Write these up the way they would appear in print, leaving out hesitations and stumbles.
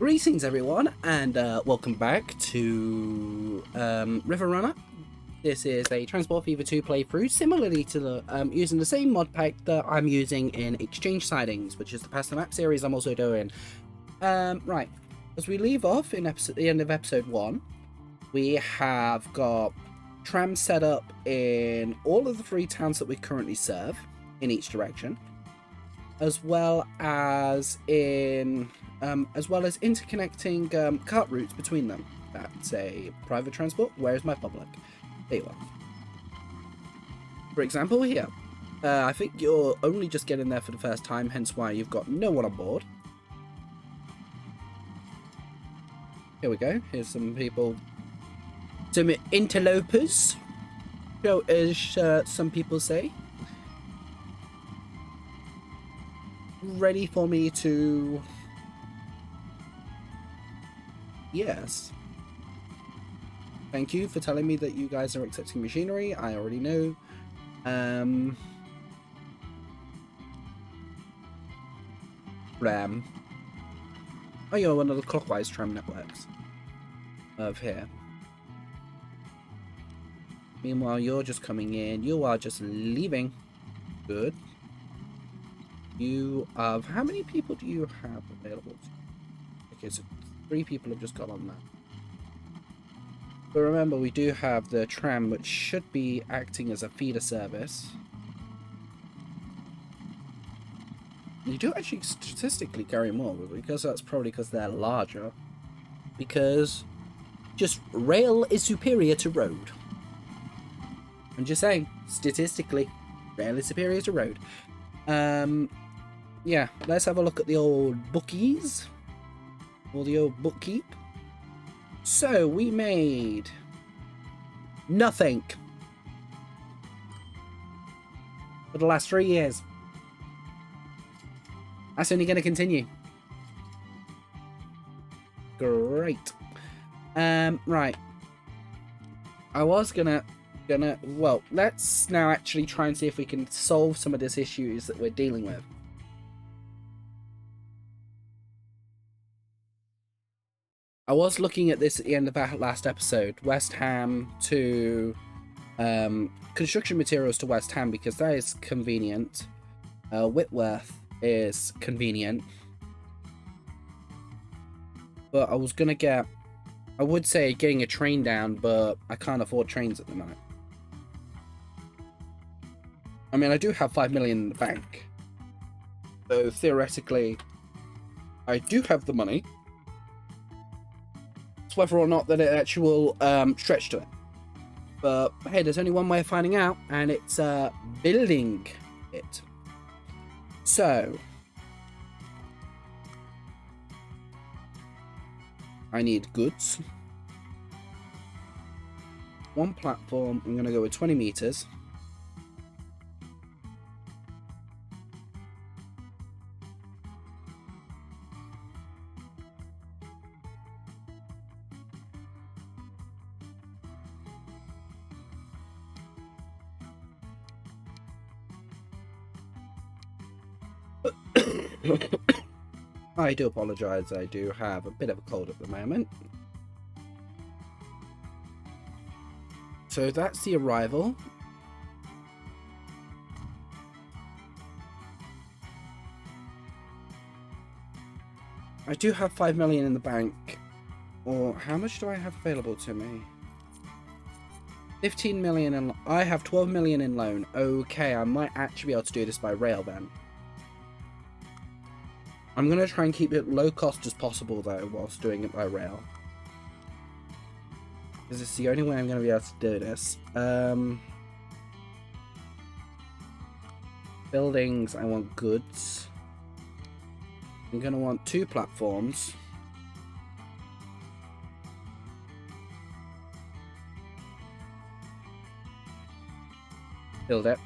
Greetings everyone, and welcome back to River Runner. This is a Transport Fever 2 playthrough, similarly to the using the same mod pack that I'm using in Exchange Sidings, which is the Past the Map series I'm also doing. Right, as we leave off in the end of episode 1, we have got trams set up in all of the 3 towns that we currently serve in each direction, as well as interconnecting cart routes between them. That's a private transport. Where is my public? There you are. For example, here. I think you're only just getting there for the first time, hence why you've got no one on board. Here we go. Here's some people. Some interlopers, as some people say. Ready for me to... Yes. Thank you for telling me that you guys are accepting machinery. I already know. Ram. Oh, you're one of the clockwise tram networks of here. Meanwhile, you're just coming in. You are just leaving. Good. You have... How many people do you have available to? Okay, so 3 people have just got on that. But remember, we do have the tram, which should be acting as a feeder service. You do actually statistically carry more, because that's probably because they're larger. Because just rail is superior to road. I'm just saying, statistically, rail is superior to road. Yeah, let's have a look at the old bookies. Or the old bookkeep. So, we made... nothing. For the last 3 years. That's only going to continue. Great. Right. I was gonna... Well, let's now actually try and see if we can solve some of these issues that we're dealing with. I was looking at this at the end of that last episode, West Ham to construction materials to West Ham, because that is convenient. Whitworth is convenient. But I was going to get, I would say getting a train down, but I can't afford trains at the moment. I mean, I do have 5 million in the bank. So theoretically, I do have the money. It's whether or not that it actually will stretch to it. But hey, there's only one way of finding out, and it's building it. So I need goods. 1 platform. I'm going to go with 20 meters. I do apologise, I do have a bit of a cold at the moment. So that's the arrival. I do have 5 million in the bank. Or how much do I have available to me? 15 million in... I have 12 million in loan. Okay, I might actually be able to do this by rail then. I'm going to try and keep it low cost as possible, though, whilst doing it by rail. Because it's the only way I'm going to be able to do this. Buildings, I want goods. I'm going to want 2 platforms. Build it.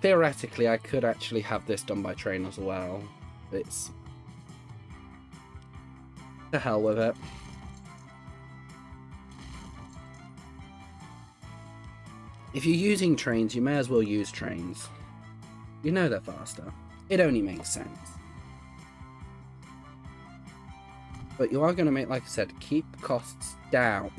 Theoretically, I could actually have this done by train as well. It's To hell with it. If you're using trains, you may as well use trains. You know they're faster. It only makes sense. But you are going to make, like I said, keep costs down.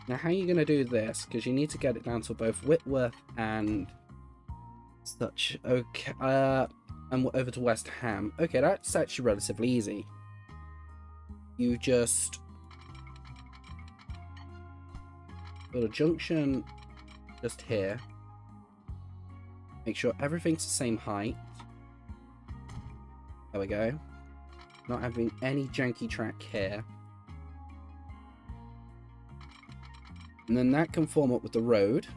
Now, how are you going to do this? Because you need to get it down to both Whitworth and such. Okay, and over to West Ham. Okay, that's actually relatively easy. You just build a junction just here. Make sure everything's the same height. There we go. Not having any janky track here. And then that can form up with the road.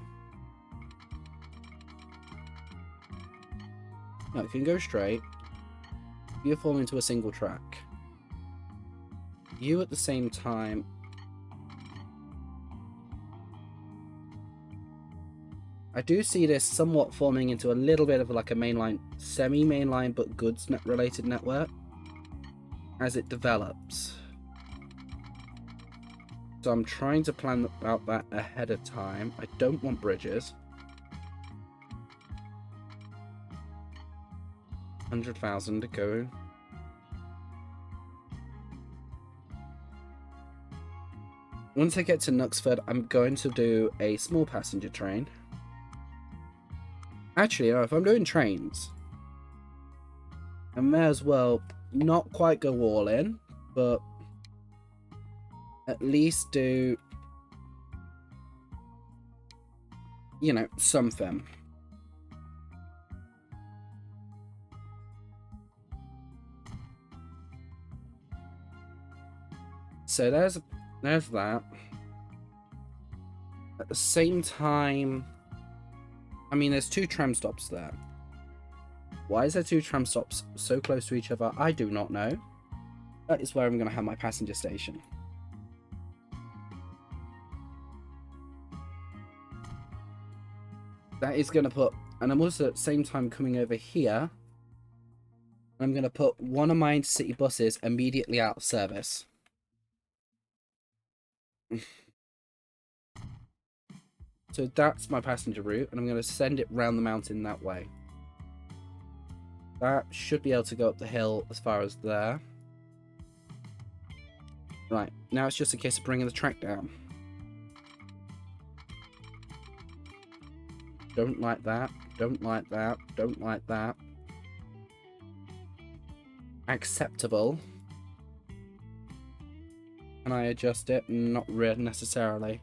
No, it can go straight. You form into a single track. You at the same time. I do see this somewhat forming into a little bit of like a mainline, semi-mainline but goods net related network as it develops. So I'm trying to plan out that ahead of time. I don't want bridges. 100,000 to go. Once I get to Knutsford, I'm going to do a small passenger train. Actually, no, if I'm doing trains, I may as well not quite go all in, but at least do, you know, something. So there's that. At the same time, I mean, there's 2 tram stops there. Why is there 2 tram stops so close to each other? I do not know. That is where I'm going to have my passenger station. That is going to put, and I'm also at the same time coming over here. I'm going to put one of my intercity buses immediately out of service. So that's my passenger route, and I'm going to send it round the mountain that way. That should be able to go up the hill as far as there. Right, now it's just a case of bringing the track down. Don't like that, don't like that, don't like that. Acceptable. Can I adjust it? Not really necessarily.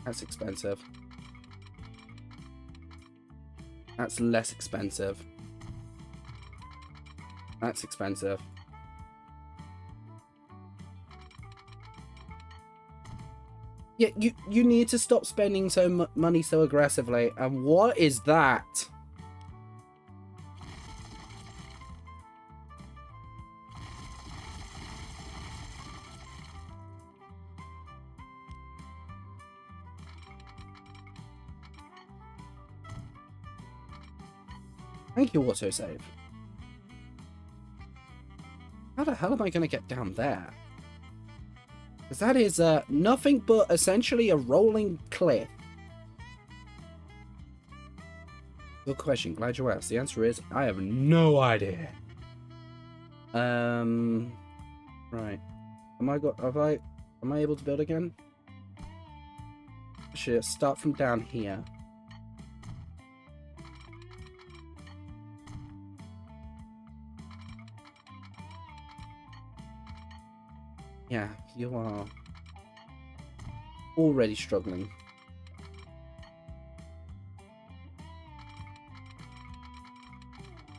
That's expensive. That's less expensive. That's expensive. Yeah, you need to stop spending money so aggressively. And what is that? Thank you, autosave. How the hell am I going to get down there? Because that is nothing but essentially a rolling cliff. Good question. Glad you asked. The answer is I have no idea. Right. Am I able to build again? Should I start from down here? Yeah, you are already struggling.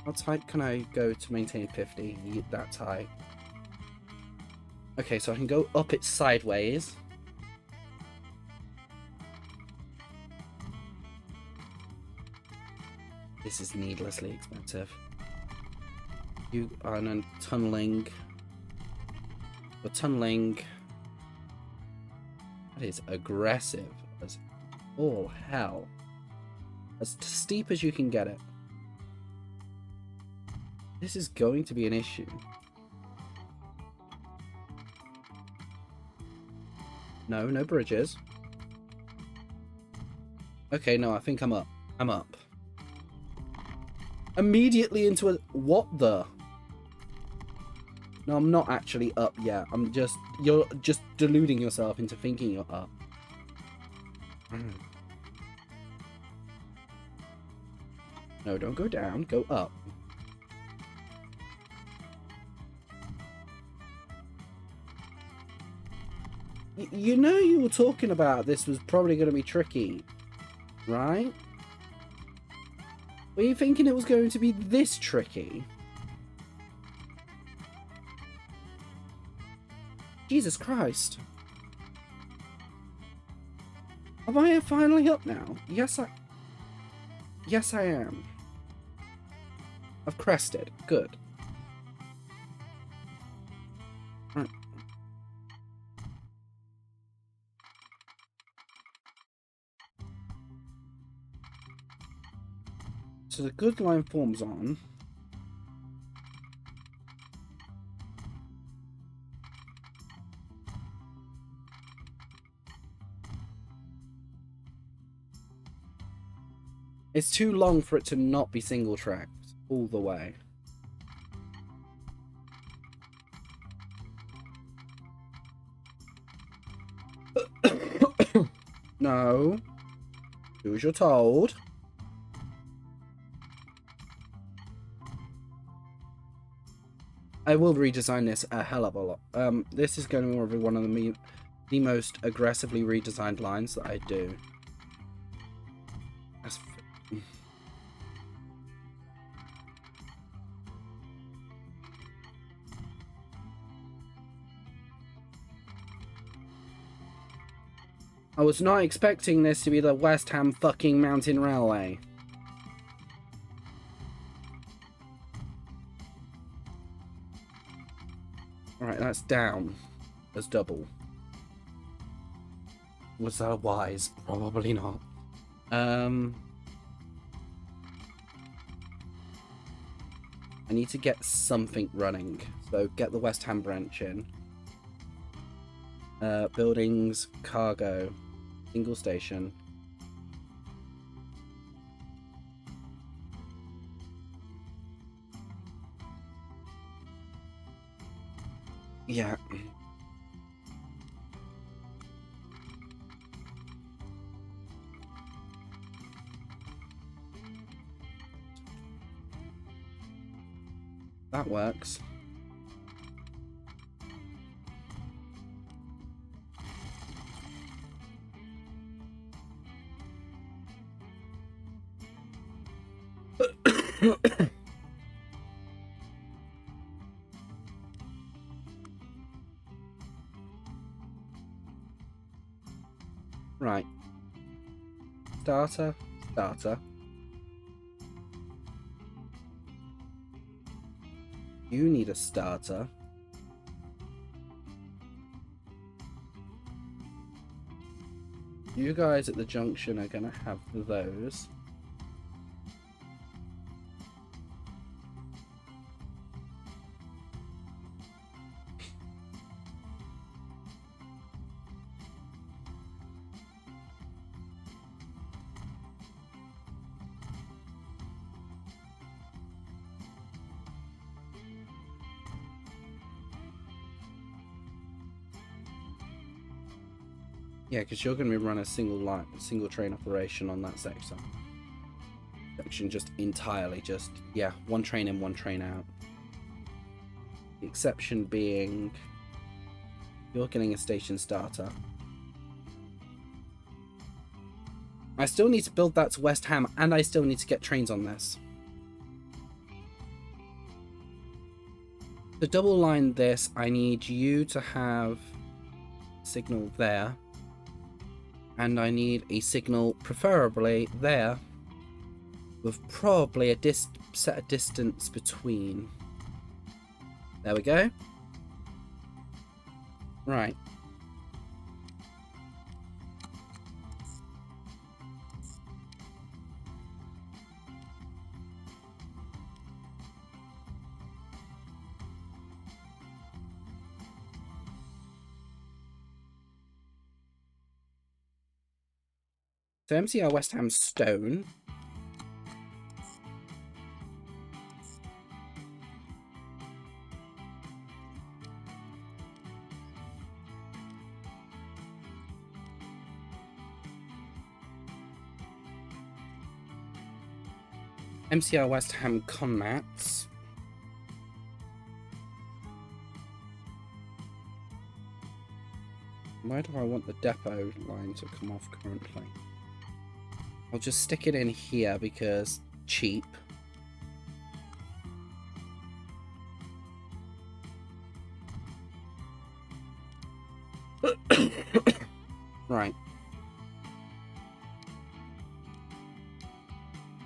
How tight can I go to maintain 50? That tight. Okay, so I can go up it sideways. This is needlessly expensive. You are tunneling. For tunneling. That is aggressive as all hell. As steep as you can get it. This is going to be an issue. No, no bridges. Okay, no, I think I'm up. I'm up. Immediately into a... What the? No, I'm not actually up yet. I'm just... You're just deluding yourself into thinking you're up. No, don't go down. Go up. You know you were talking about this was probably going to be tricky, right? Were you thinking it was going to be this tricky? Jesus Christ. Am I finally up now? Yes, I am. I've crested. Good. Right. So the good line forms on. It's too long for it to not be single tracked all the way. No. Do as you're told. I will redesign this a hell of a lot. This is going to be one of the most aggressively redesigned lines that I do. I was not expecting this to be the West Ham fucking Mountain Railway. Alright, that's down. That's double. Was that wise? Probably not. I need to get something running. So get the West Ham branch in. Buildings, cargo, single station. Yeah. That works. Right. Starter. You need a starter. You guys at the junction are gonna have those. Yeah, because you're going to run a single train operation on that section. Just entirely, just, yeah, one train in, one train out. The exception being you're getting a station starter. I still need to build that to West Ham, and I still need to get trains on this. To double line this, I need you to have signal there, and I need a signal preferably there with probably a set a distance between. There we go. Right. So MCR West Ham Stone. MCR West Ham Conmats. Where do I want the depot line to come off currently? I'll just stick it in here because cheap. Right.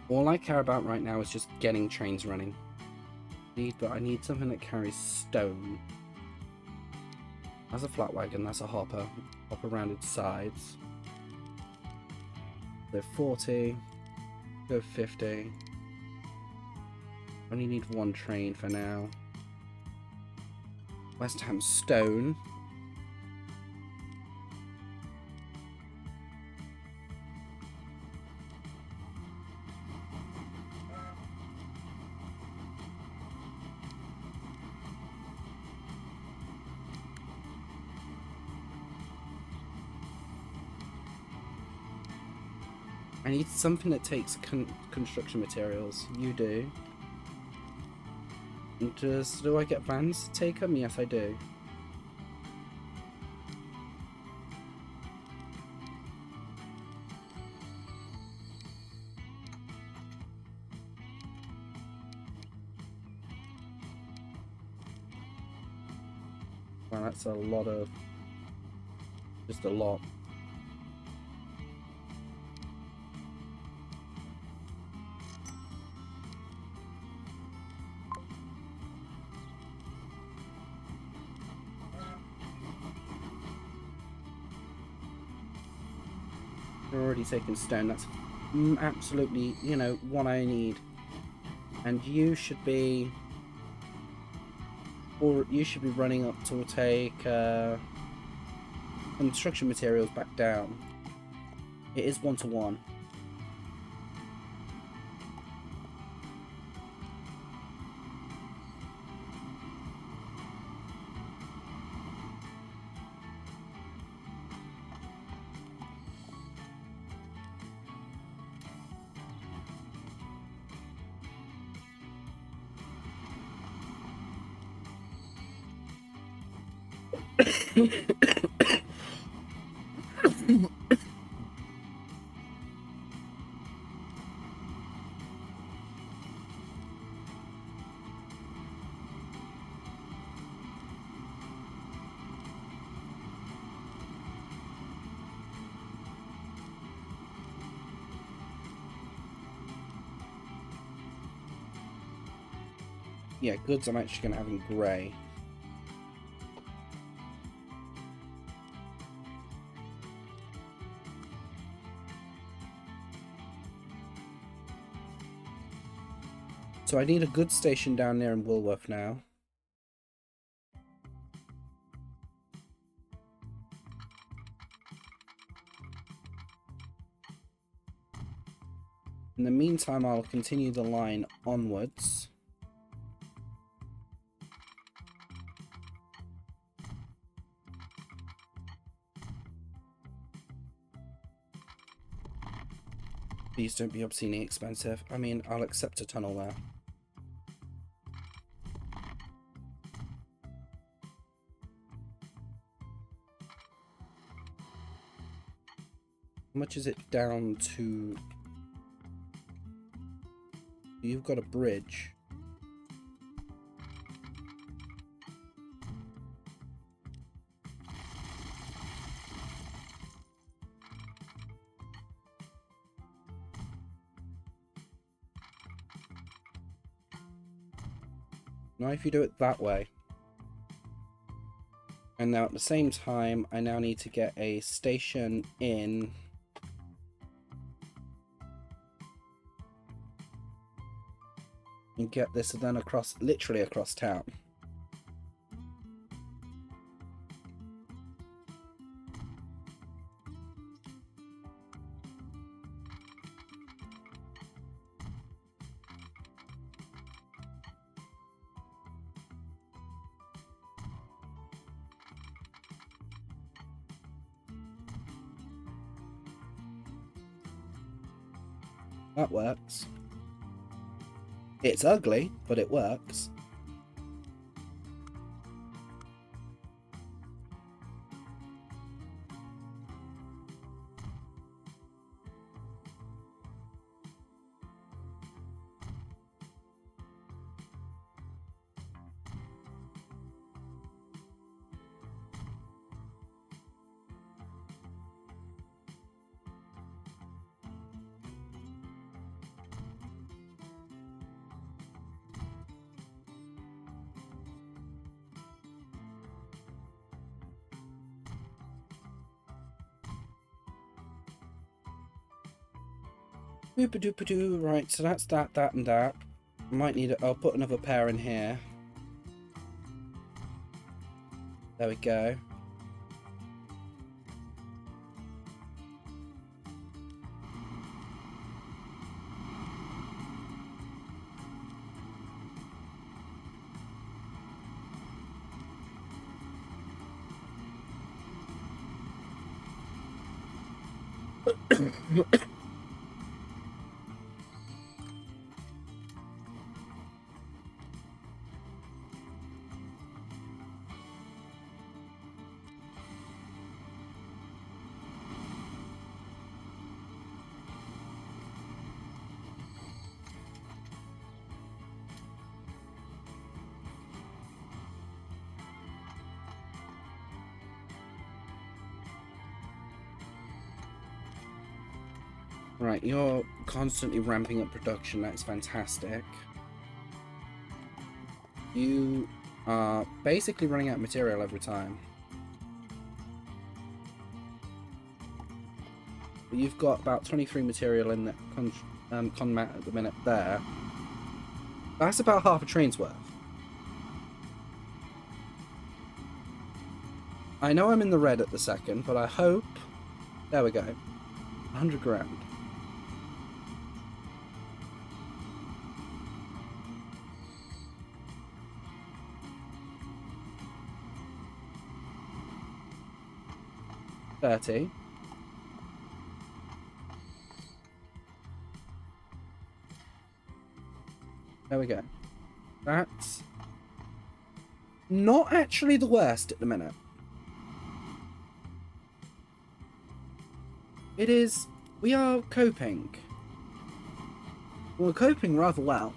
All I care about right now is just getting trains running. But I need something that carries stone. That's a flat wagon, that's a hopper. Hopper rounded sides. So 40. Go 50. Only need one train for now. West Ham Stone. I need something that takes construction materials. You do. Do I get vans to take them? Yes, I do. Wow, that's a lot of... just a lot. Already taken stone. That's absolutely, you know, what I need. And you should be, or you should be running up to take construction materials back down. It is 1-to-1. Yeah, goods I'm actually going to have in grey. So I need a goods station down there in Woolworth now. In the meantime, I'll continue the line onwards. Please don't be obscenely expensive. I mean, I'll accept a tunnel there. How much is it down to? You've got a bridge. Now if you do it that way. And now at the same time, I now need to get a station in... and get this then across, literally across town. That works. It's ugly, but it works. Boop-a-doop-a-doo. Right, so that's that, and that. I might need it. I'll put another pair in here. There we go. Right, you're constantly ramping up production. That's fantastic. You are basically running out of material every time. But you've got about 23 material in the con mat at the minute there. That's about half a train's worth. I know I'm in the red at the second, but I hope... There we go. 100 grand. $30. There we go. That's not actually the worst at the minute. It is... We are coping. We're coping rather well.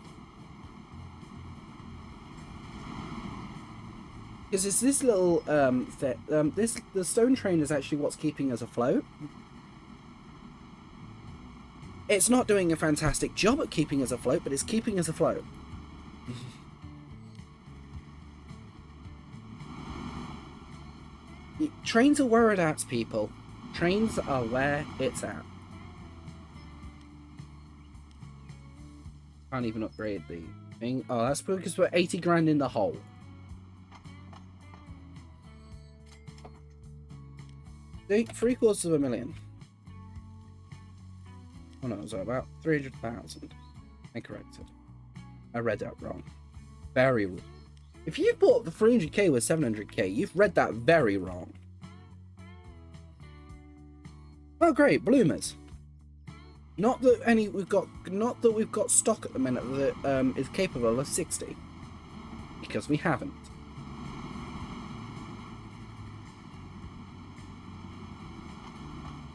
Because it's this little the stone train is actually what's keeping us afloat. It's not doing a fantastic job at keeping us afloat, but it's keeping us afloat. Trains are where it's at, people. Trains are where it's at. Can't even upgrade the thing. Oh, that's because we're 80 grand in the hole. $750,000. Oh no, it was about 300,000. I corrected. I read that wrong. Very. If you bought the 300k with 700k, you've read that very wrong. Oh great, bloomers. Not that we've got stock at the minute that is capable of 60, because we haven't.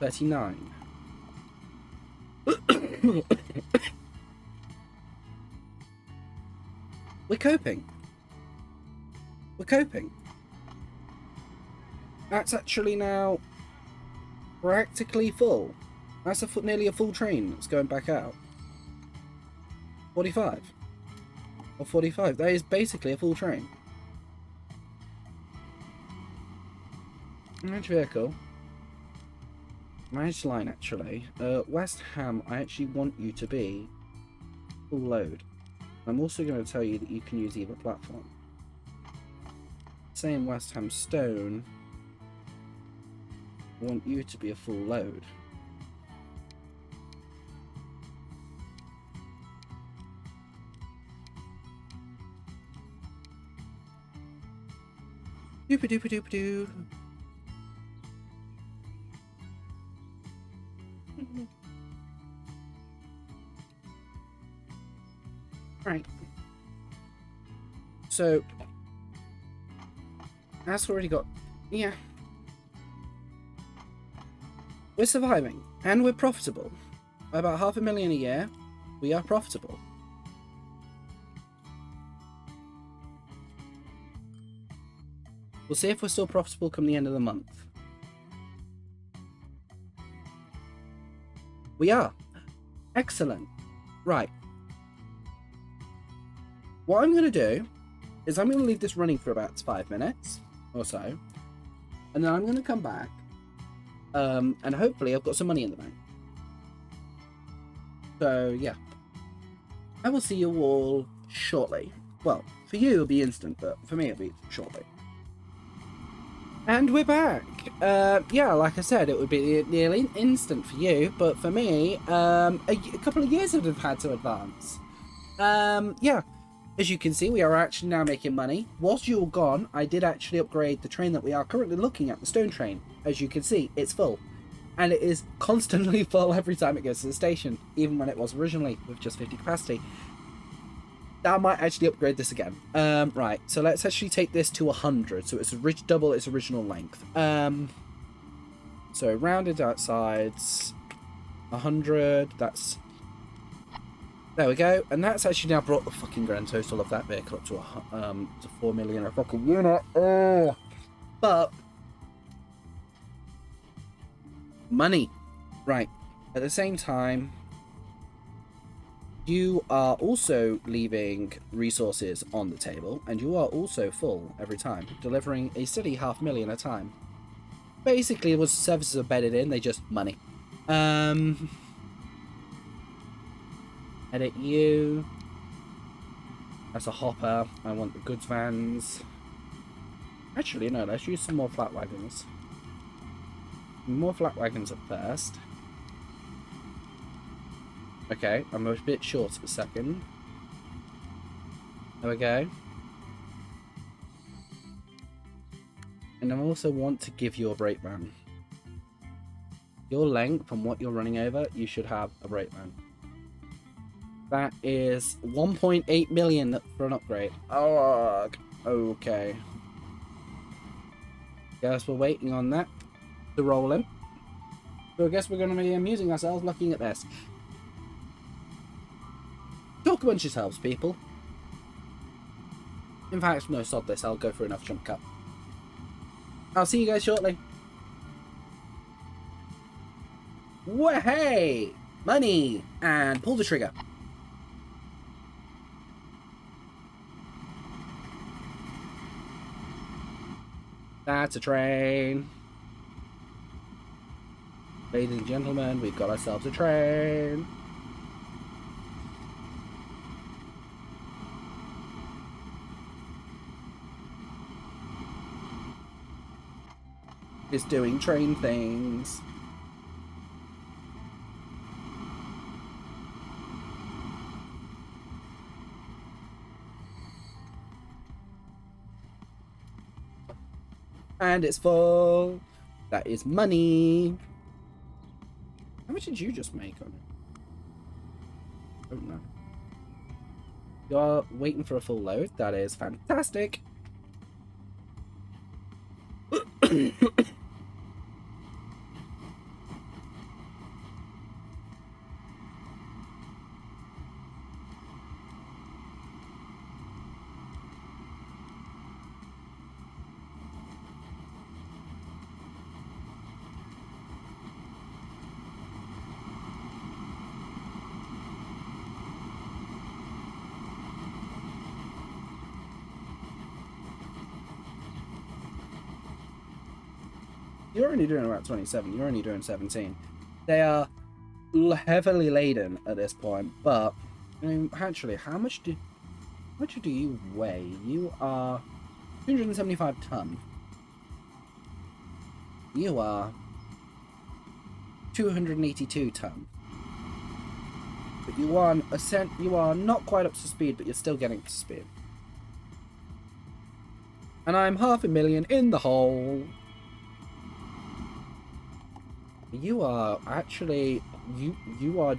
$39. We're coping. We're coping. That's actually now practically full. That's nearly a full train that's going back out. 45. Or 45. That is basically a full train. Managed vehicle. Managed line, actually. West Ham, I actually want you to be full load. I'm also going to tell you that you can use either platform. Same West Ham Stone. I want you to be a full load. Doopy doopy doopy doo. Right. So that's already got, yeah. We're surviving and we're profitable. By about $500,000 a year, we are profitable. We'll see if we're still profitable come the end of the month. We are. Excellent. Right. What I'm going to do is I'm going to leave this running for about 5 minutes or so. And then I'm going to come back. And hopefully I've got some money in the bank. So, yeah. I will see you all shortly. Well, for you it'll be instant, but for me it'll be shortly. And we're back. Yeah, like I said, it would be nearly instant for you, but for me, a couple of years would have had to advance. Yeah, as you can see, we are actually now making money. Whilst you were gone, I did actually upgrade the train that we are currently looking at, the stone train. As you can see, it's full. And it is constantly full every time it goes to the station, even when it was originally with just 50 capacity. I might actually upgrade this again. Right, so let's actually take this to 100, so it's double its original length. So rounded out sides, 100, that's... There we go, and that's actually now brought the fucking grand total of that vehicle up to 4 million a fucking unit. Oh, but money, right? At the same time, you are also leaving resources on the table, and you are also full every time, delivering a steady $500,000 a time. Basically, once the services are bedded in, they just money. Edit you. That's a hopper. I want the goods vans. Actually, no, let's use some more flat wagons. More flat wagons at first. Okay, I'm a bit short of a second. There we go. And I also want to give you a brake van. Your length and what you're running over, you should have a brake van. That is 1.8 million for an upgrade. Oh, okay. Guess we're waiting on that to roll in. So I guess we're going to be amusing ourselves looking at this. Talk amongst yourselves, people. In fact, no, sod this. I'll go for enough jump cut. I'll see you guys shortly. Hey! Money! And pull the trigger. That's a train. Ladies and gentlemen, we've got ourselves a train. It's doing train things. And it's full. That is money. How much did you just make on it? don't know. You're waiting for a full load. That is fantastic. You're only doing about 27. You're only doing 17. They are heavily laden at this point, but I mean, actually, how much do you weigh? You are 275 tons. You are 282 tons. But you are not quite up to speed, but you're still getting up to speed. And I'm 500,000 in the hole. You are actually you are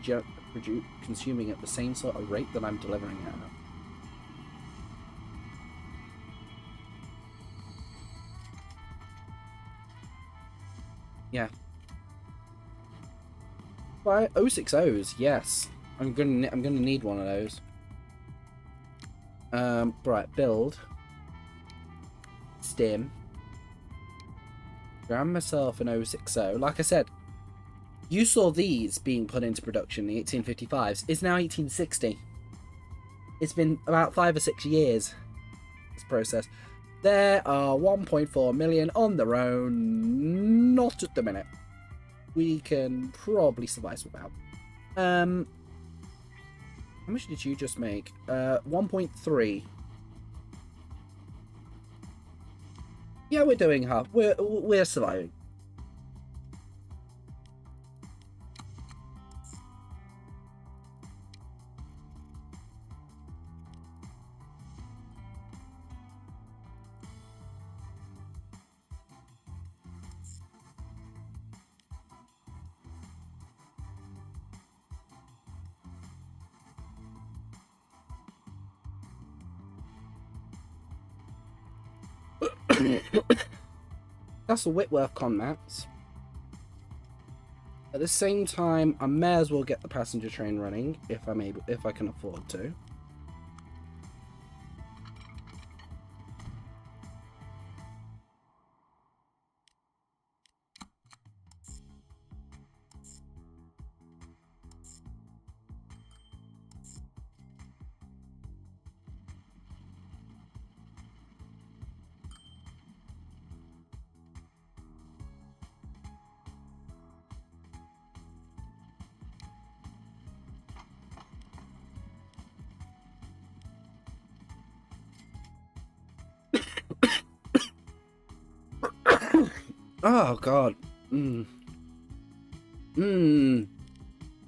consuming at the same sort of rate that I'm delivering at. Yeah. By 060s, yes. I'm gonna need one of those. Right, build. Stim. Grab myself an 060. Like I said, you saw these being put into production, the 1855s. It's now 1860. It's been about 5 or 6 years, this process. There are 1.4 million on their own. Not at the minute. We can probably suffice without. How much did you just make? 1.3. Yeah, we're doing half. We're surviving. That's a Whitworth con maps. At the same time, I may as well get the passenger train running if I can afford to. Oh god.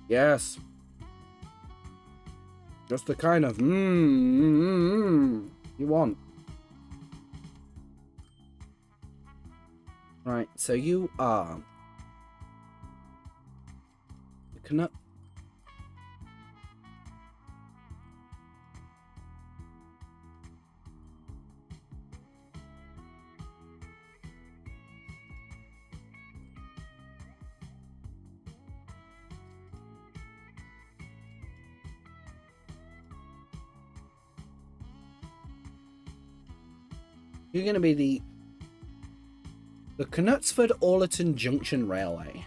Yes. Just the kind of you want. Right, so you are the Canuck. You're going to be the Knutsford-Allerton Junction Railway.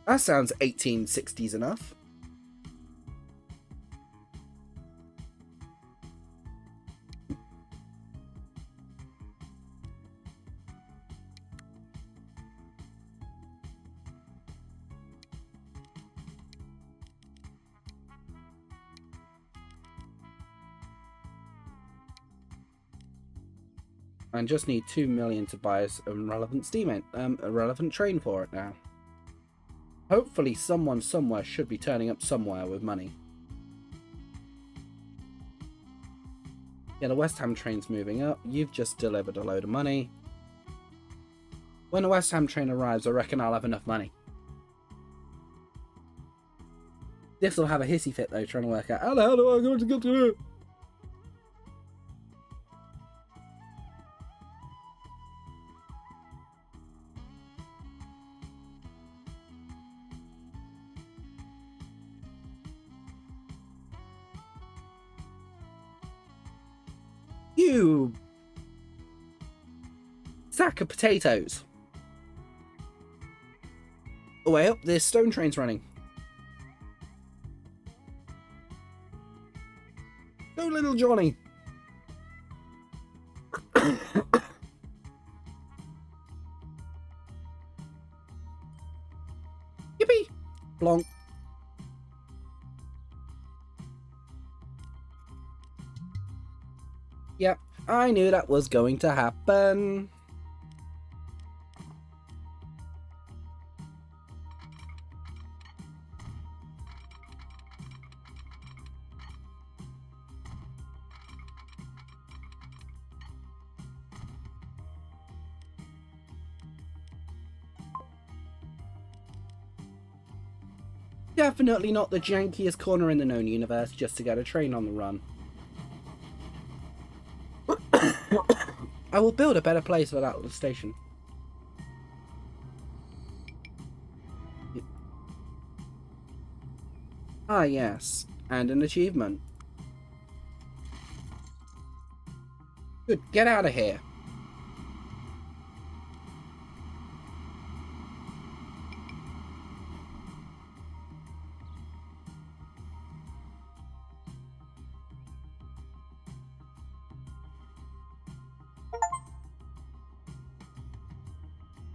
That sounds 1860s enough. And just need 2 million to buy us a relevant a relevant train for it now. Hopefully someone somewhere should be turning up somewhere with money. Yeah, the West Ham train's moving up. You've just delivered a load of money. When the West Ham train arrives, I reckon I'll have enough money. This will have a hissy fit though, trying to work out how the hell do I go to get to it? You sack of potatoes. Oh, wait up, there's stone trains running. Go, little Johnny. Yippee! Blonk. Yep, I knew that was going to happen. Definitely not the jankiest corner in the known universe just to get a train on the run. I will build a better place for that little station. Ah, yes. And an achievement. Good, get out of here.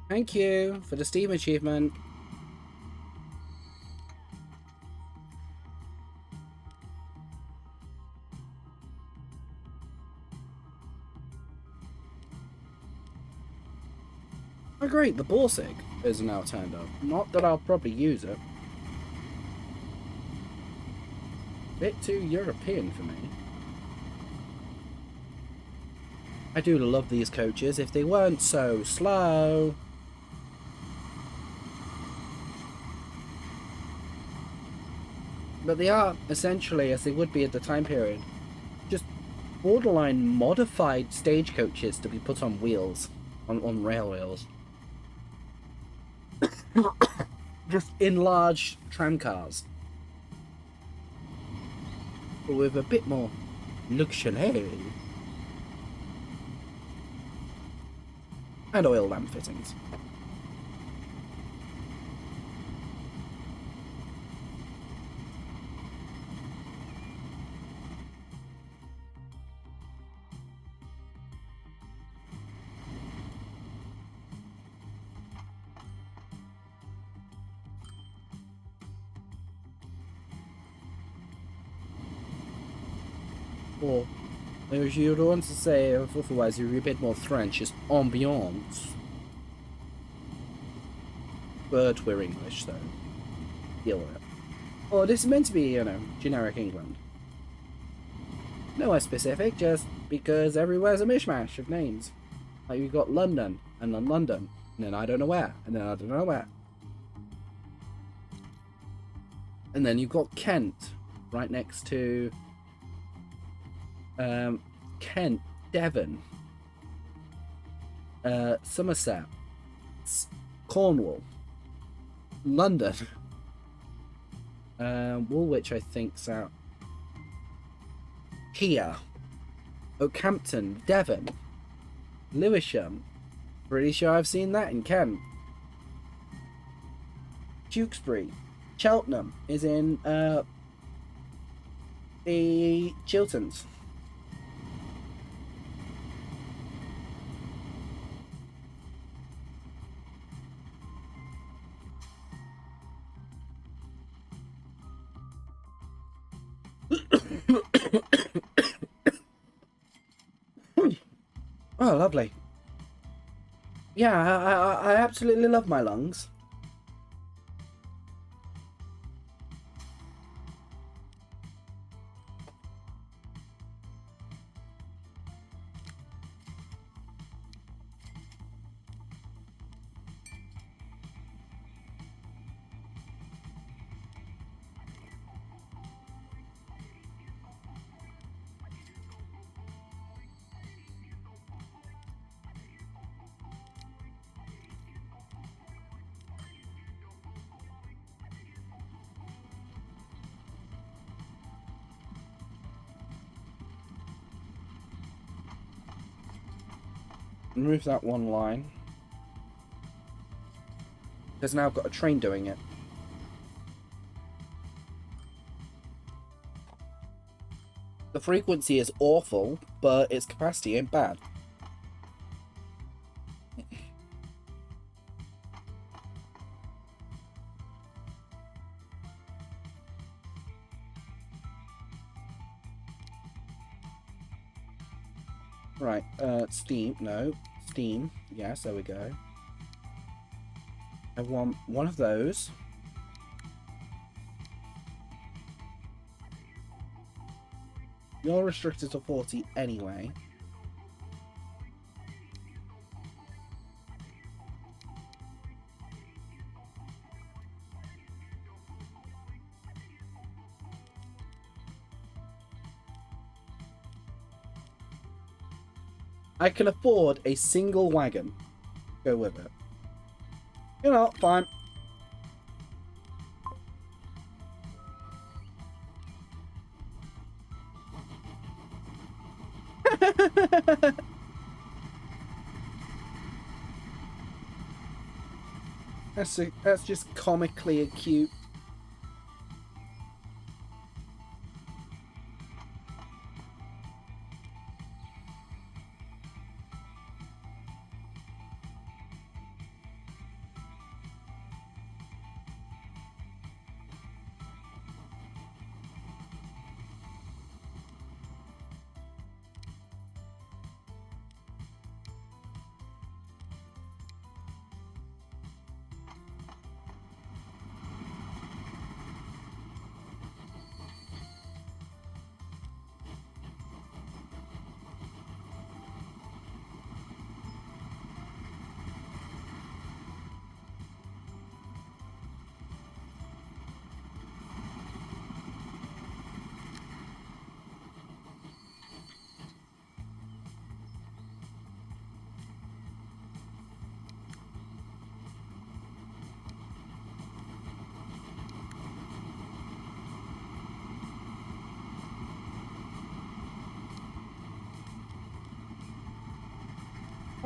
Thank you for the Steam achievement. Oh great, the Borsig is now turned up. Not that I'll probably use it. Bit too European for me. I do love these coaches if they weren't so slow. But they are, essentially, as they would be at the time period, just borderline modified stagecoaches to be put on wheels, on rail wheels. Just enlarged tram cars. But with a bit more luxury. And oil lamp fittings. Or, as you'd want to say, otherwise you'd be a bit more French, is ambiance. But we're English, so deal with it. Or this is meant to be, you know, generic England. Nowhere specific, just because everywhere's a mishmash of names. Like you've got London, and then London, and then I don't know where, and then I don't know where. And then you've got Kent, right next to Kent, Devon, Somerset, Cornwall, London, Woolwich I think's out here, Oakhampton, Devon, Lewisham, pretty sure I've seen that in Kent, Tewkesbury, Cheltenham is in the Chilterns. Oh, lovely. Yeah, I absolutely love my lungs. Remove that one line. Because now I've got a train doing it. The frequency is awful, but its capacity ain't bad. Right, steam, no. Steam, yes, there we go. I want one of those. You're restricted to 40 anyway. I can afford a single wagon. Go with it. You know, fine. That's just comically acute.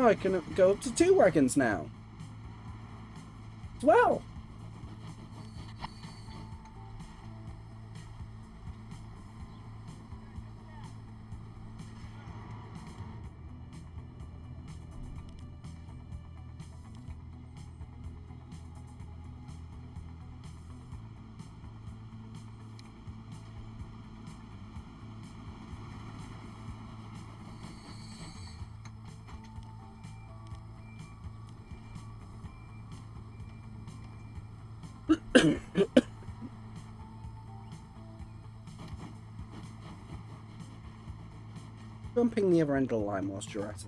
Oh, I can go up to 2 wagons now. As well. Bumping the other end of the line whilst you're at it.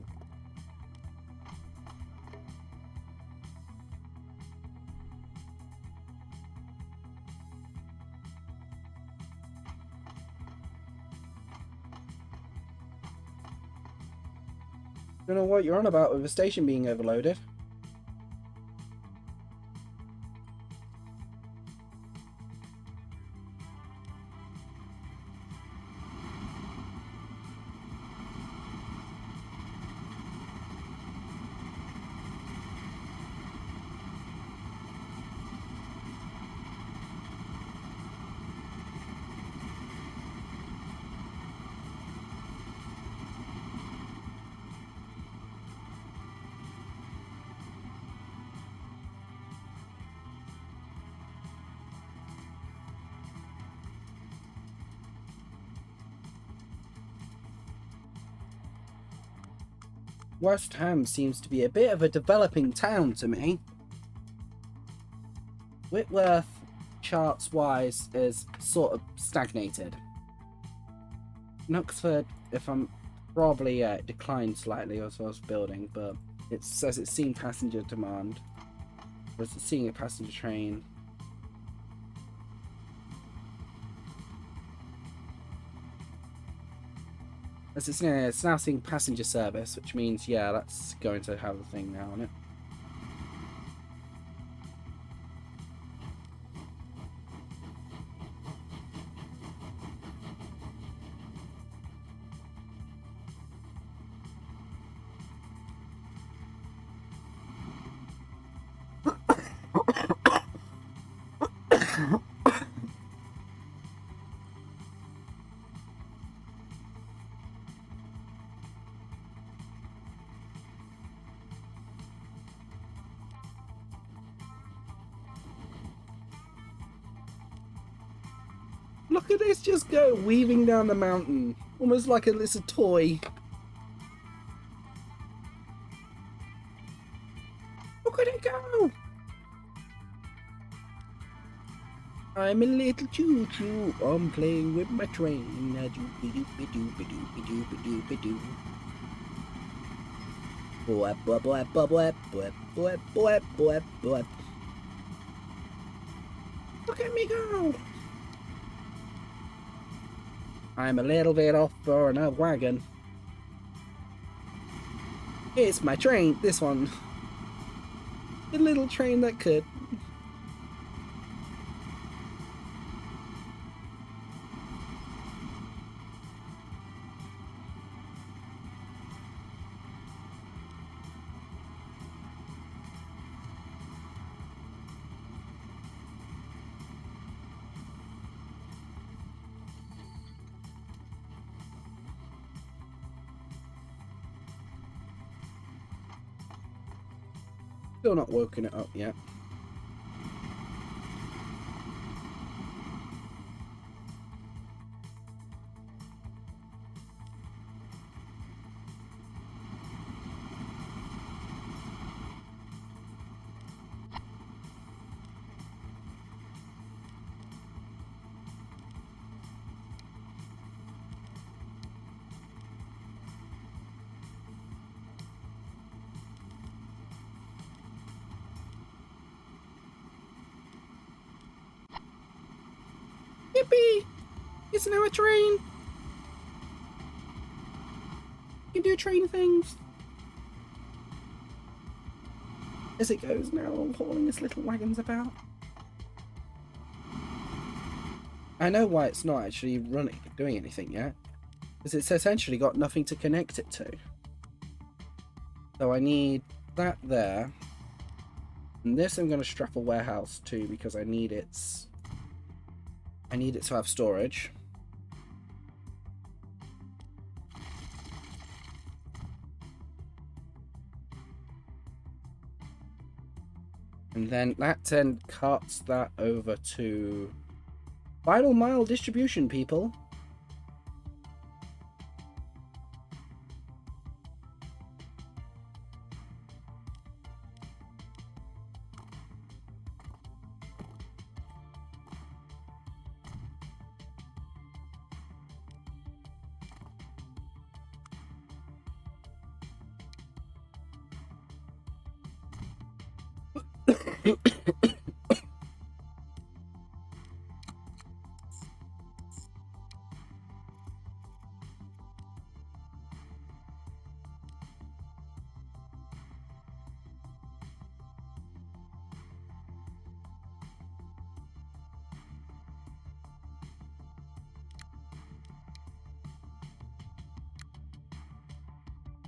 Don't know what you're on about with the station being overloaded. West Ham seems to be a bit of a developing town to me. Whitworth, charts-wise, is sort of stagnated. Knucksford, if I'm probably declined slightly as I was building, but it says it's seeing passenger demand. Or is it seeing a passenger train? As it's now seeing passenger service, which means, yeah, that's going to have a thing now on it. Look at this just go weaving down the mountain. Almost like it's a toy. Look at it go! I'm a little choo-choo. I'm playing with my train. Doopy-doopy-doopy-doopy-doopy-doopy-doo. Boy, boy, boy, boy, boy, boy, boy, boy, boy, boy. Look at me go! I'm a little bit off for a wagon. It's my train, this one. The little train that could. Still not woken it up yet. Yippee! It's now a train! You can do train things! As it goes now, hauling its little wagons about. I know why it's not actually doing anything yet. Because it's essentially got nothing to connect it to. So I need that there. And this I'm going to strap a warehouse to because I need it to have storage. And then that then cuts that over to final mile distribution, people.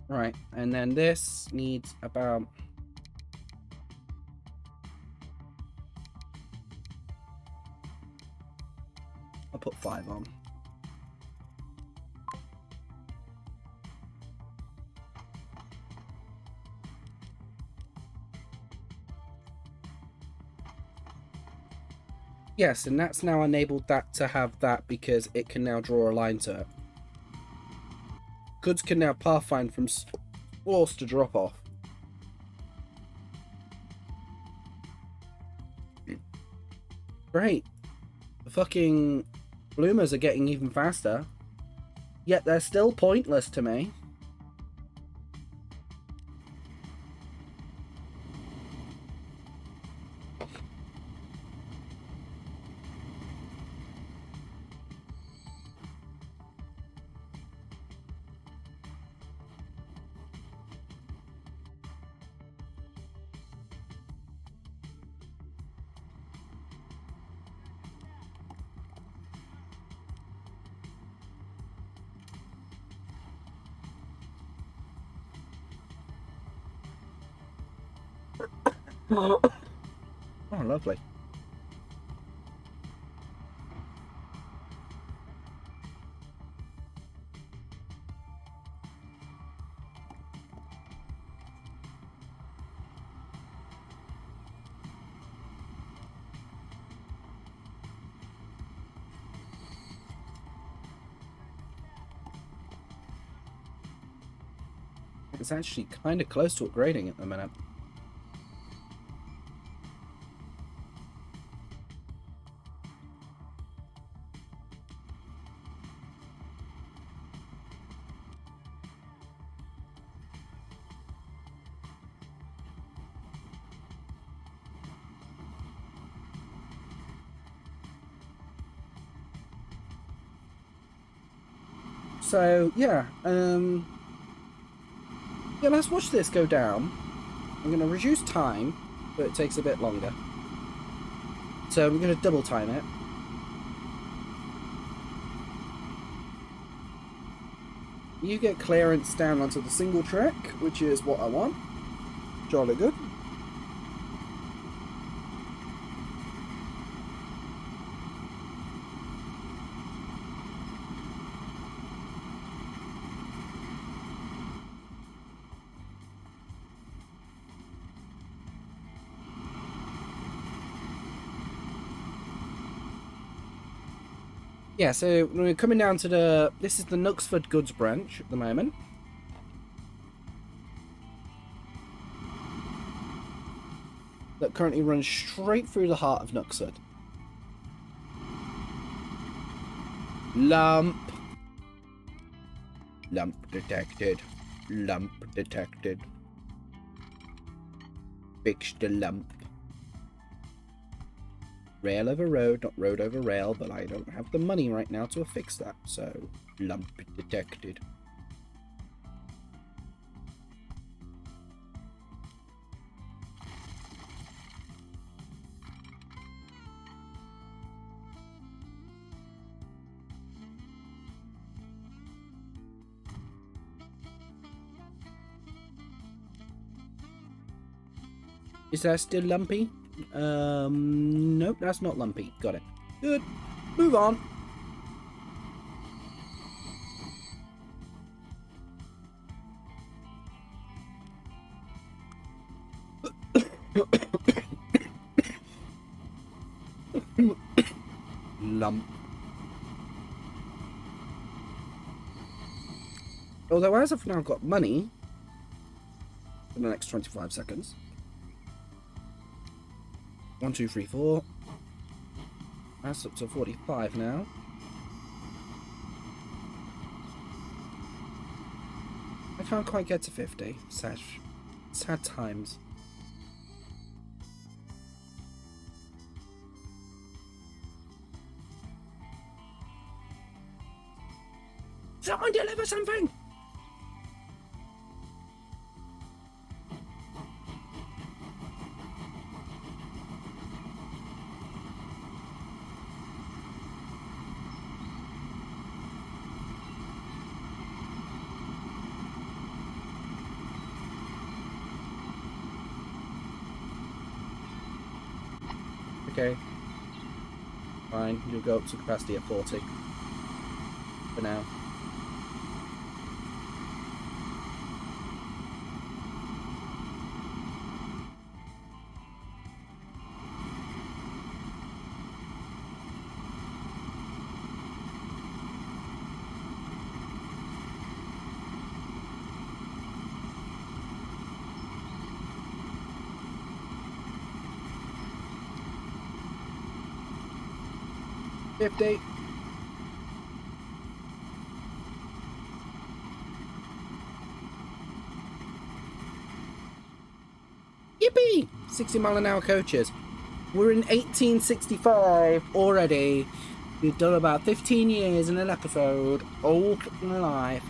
Right, and then this needs about... I'll put 5 on. Yes, and that's now enabled that to have that because it can now draw a line to it. Goods can now pathfind from source to drop off. Great. The fucking bloomers are getting even faster. Yet they're still pointless to me. Oh, lovely. It's actually kind of close to upgrading at the minute. So yeah, yeah, let's watch this go down. I'm going to reduce time, but it takes a bit longer. So I'm going to double time it. You get clearance down onto the single track, which is what I want. Jolly good. Yeah, so we're coming down to this is the Knutsford goods branch at the moment. That currently runs straight through the heart of Knutsford. Lump. Lump detected. Lump detected. Fix the lump. Rail over road, not road over rail, but I don't have the money right now to fix that, so lump detected. Is that still lumpy? Nope, that's not lumpy. Got it. Good. Move on. Lump. Although as I've now got money for the next 25 seconds. 1, 2, 3, 4. That's up to 45 now. I can't quite get to 50. Sad times. Someone deliver something! Okay. Fine, you'll go up to capacity at 40. For now. Yippee! Yippee! 60-mile-an-hour coaches. We're in 1865 already. We've done about 15 years in an episode. All in life.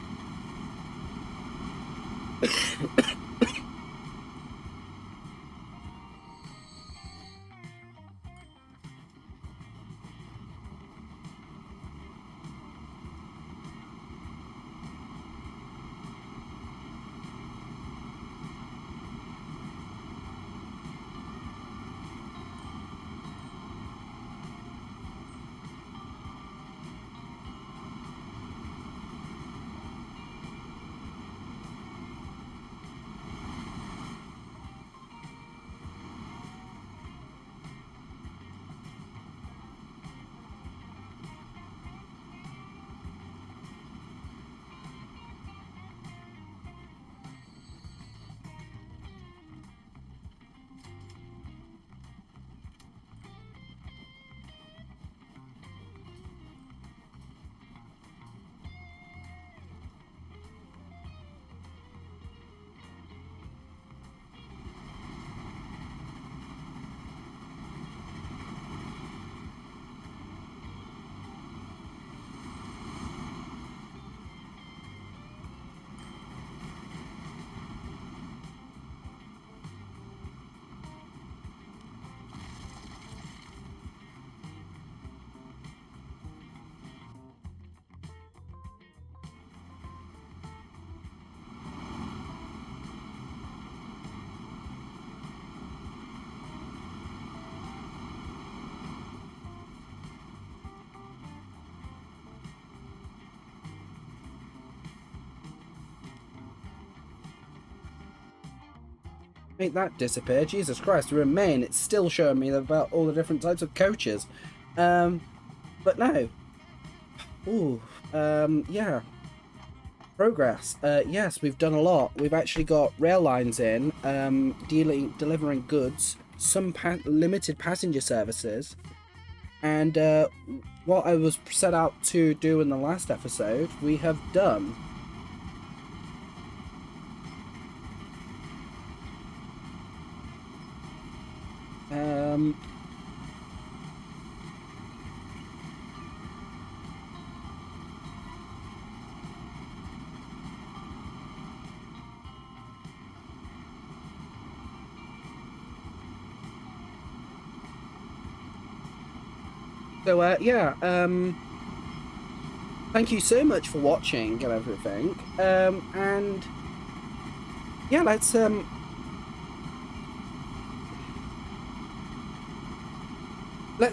Make that disappear. Jesus Christ, we're in Maine. It's still showing me about all the different types of coaches. But no. Ooh, yeah. Progress. Yes, we've done a lot. We've actually got rail lines in, delivering goods, some limited passenger services, and what I was set out to do in the last episode, we have done. So, yeah, thank you so much for watching and everything, and, yeah, let's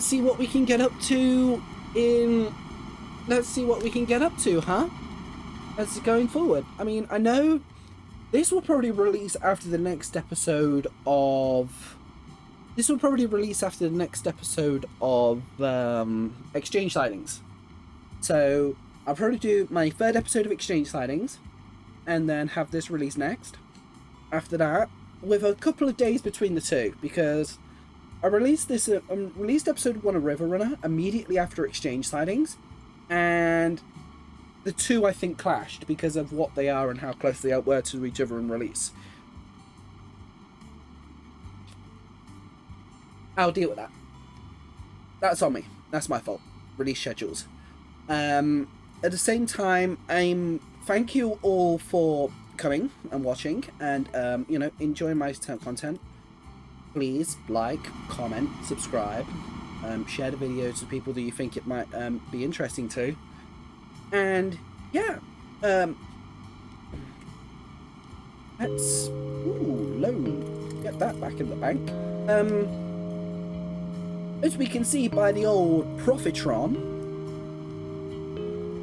see what we can get up to huh? As going forward. I mean, I know this will probably release after the next episode of... Exchange Sightings. So, I'll probably do my third episode of Exchange Sightings, and then have this released next. After that, with a couple of days between the two, because I released episode 1 of River Runner immediately after Exchange Sightings, and the two, I think, clashed because of what they are and how close they were to each other in release. I'll deal with that. That's on me. That's my fault. Release schedules. At the same time, thank you all for coming and watching and, you know, enjoying my content. Please like, comment, subscribe, share the videos with people that you think it might be interesting to. And, yeah. Let's... Ooh, loan. Get that back in the bank. As we can see by the old Profitron,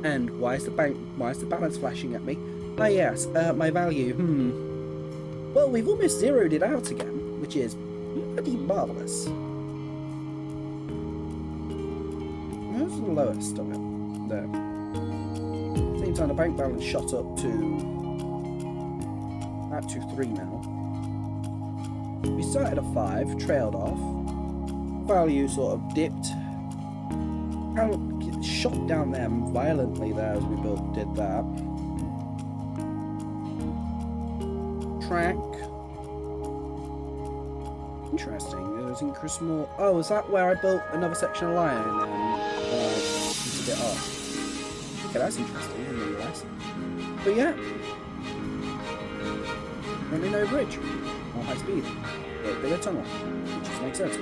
and why is the balance flashing at me? Ah yes, my value, Well, we've almost zeroed it out again, which is bloody marvellous. Where's the lowest of it? There. Same time, the bank balance shot up to 3 now. We started at 5, trailed off. Value sort of dipped, kind of shot down there violently there as we did that. Track. Interesting. It was increased more. Oh, is that where I built another section of line and it's a bit off? Okay, that's interesting. Nonetheless. But yeah, currently no bridge, more high speed, bigger tunnel, which just makes sense.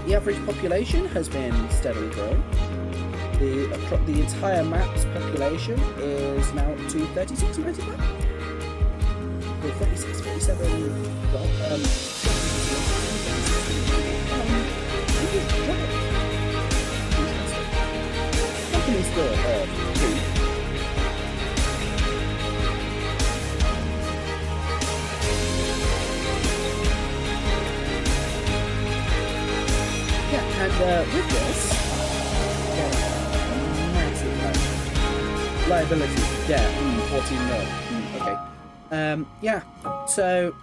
The average population has been steadily growing. The entire map's population is now up to 3695. Or 36, 47. Company's still 2. And with this, massive liability, yeah, 14 mil. Okay. Yeah. So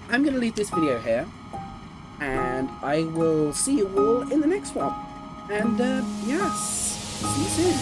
I'm gonna leave this video here, and I will see you all in the next one. And yes, see you soon.